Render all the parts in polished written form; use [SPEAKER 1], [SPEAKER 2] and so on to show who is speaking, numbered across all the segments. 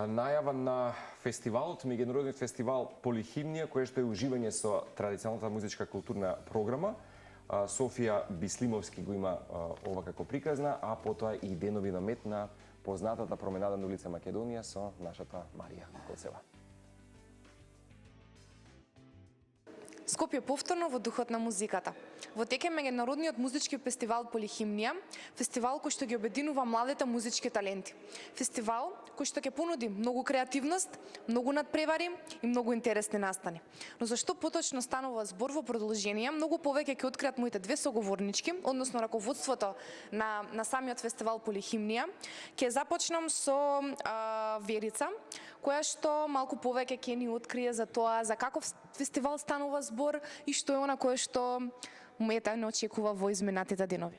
[SPEAKER 1] Најава на фестивалот, меѓународниот фестивал Полихимнија, кој што е уживање со традиционалната музичка културна програма. Софија Бислимовски го има ова како приказна, а потоа и денови на мет на познатата променада на улица Македонија со нашата Марија Коцева.
[SPEAKER 2] Скопје повторно во духот на музиката. Во тек е меѓународниот музички фестивал Полихимнија, фестивал кој што ги обединува младите музички таленти. Фестивал кој што ќе понуди многу креативност, многу надпревари и многу интересни настани. Но зашто поточно станува збор во продолжение, многу повеќе ќе откријат моите две соговорнички, односно раководството на самиот фестивал Полихимнија. Ќе започнам со Верица, која што малку повеќе ќе ни открие за тоа за каков фестивал станува збор и што е она кое што мета не очекува во изминатите денови.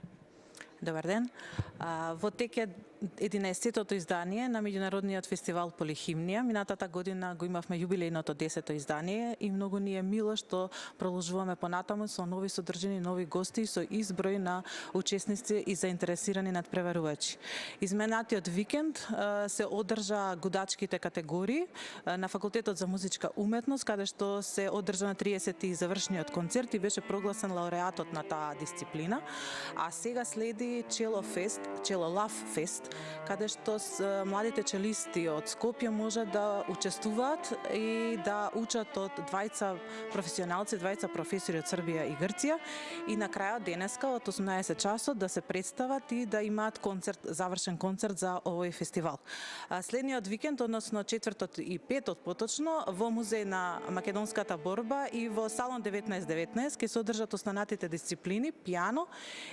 [SPEAKER 3] Добар ден. Во тек е 11-тото издание на меѓународниот фестивал Полихимнија. Минатата година го имавме јубилејното 10-то издание и многу ни е мило што продолжуваме понатаму со нови содржини, нови гости, со изброј на учесници и заинтересирани надпреварувачи. Изминатиот викенд се одржа гудачките категории на Факултетот за музичка уметност, каде што се одржа на 30-ти завршниот концерт и беше прогласен лауреатот на таа дисциплина. А сега следи Чело Лав Фест, каде што младите челисти од Скопје може да учествуваат и да учат од двајца професионалци, двајца професори од Србија и Грција и на крајот денеска од 18 часот да се представат и да имаат концерт, завршен концерт за овој фестивал. Следниот викенд, односно 4-тот и 5-тот поточно, во музеј на македонската борба и во салон 1919 ќе се одржат останатите дисциплини, пијано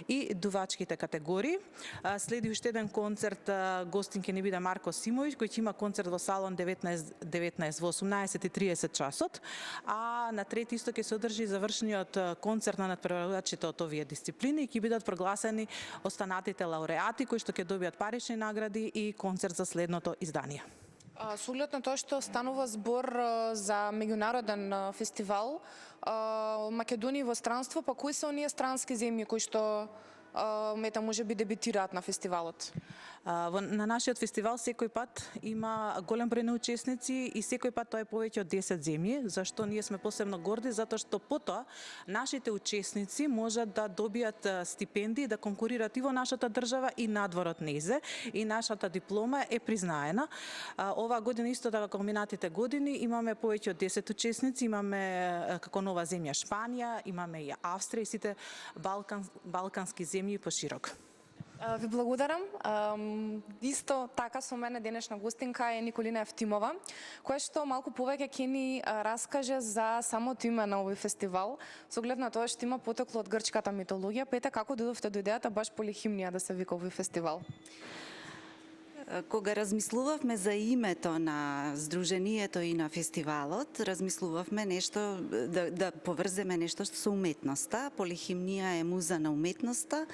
[SPEAKER 3] и дувачките категории. Следи уште еден концерт, гостин ќе ни биде Марко Симовиќ, кој ќе има концерт во салон 1919 во 18:30 часот, а на трети исто ќе се одржи завршниот концерт на надпреварувачите од овие дисциплини и ќе бидат прогласени останатите лауреати кои што ќе добијат парични награди и концерт за следното издание.
[SPEAKER 2] Со оглед на тоа што станува збор за меѓународен фестивал Македонија во странство, па кои се оние странски земји кои што мета може би дебитираат на фестивалот?
[SPEAKER 3] На нашиот фестивал секој пат има голем број на учесници и секој пат тоа е повеќе од 10 земји, зашто ние сме посебно горди, затоа што потоа нашите учесници можат да добијат стипендии, да конкурираат и во нашата држава и надвор од нејзе, и нашата диплома е признаена. Оваа година исто така како минатите години имаме повеќе од 10 учесници, имаме како нова земја Шпанија, имаме и Австрија и сите балкански земји поширок.
[SPEAKER 2] Ви благодарам. Исто така со мене денешна гостинка е Николина Евтимова, која што малку повеќе ќе ни раскаже за самото име на овој фестивал, со оглед на тоа што има потекло од грчката митологија. Пете, како дојдовте до идејата баш Полихимнија да се вика овој фестивал?
[SPEAKER 4] Кога размислувавме за името на здруженијето и на фестивалот, размислувавме нешто да поврземе нешто со уметноста. Полихимнија е муза на уметноста,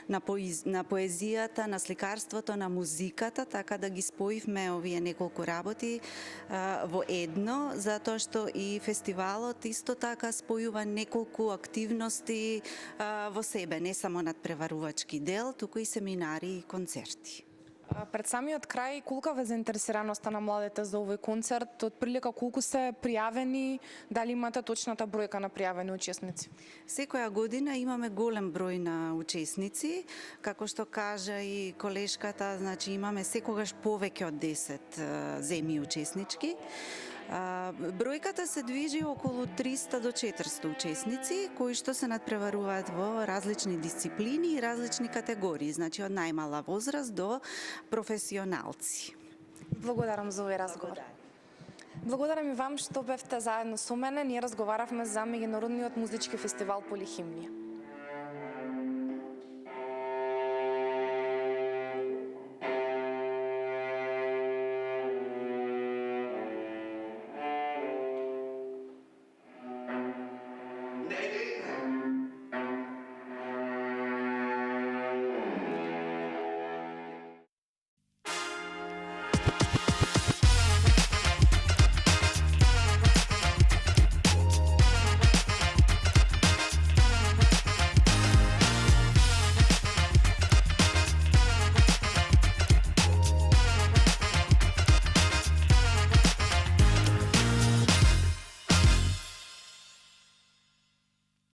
[SPEAKER 4] на поезијата, на сликарството, на музиката, така да ги споивме овие неколку работи во едно, затоа што и фестивалот исто така спојува неколку активности во себе, не само надпреварувачки дел, туку и семинари и концерти.
[SPEAKER 2] Пред самиот крај, колкава е заинтересираноста на младите за овој концерт? Од прилика колку се пријавени, дали имате точната бројка на пријавени учесници?
[SPEAKER 4] Секоја година имаме голем број на учесници, како што кажа и колешката, значи имаме секогаш повеќе од 10 земји учеснички. Бројката се движи околу 300 до 400 учесници кои што се надпреваруваат во различни дисциплини и различни категории, значи од најмала возраст до професионалци.
[SPEAKER 2] Благодарам за овој разговор. Благодарам и вам што бевте заедно со мене. Ние разговаравме за меѓународниот музички фестивал Полихимнија.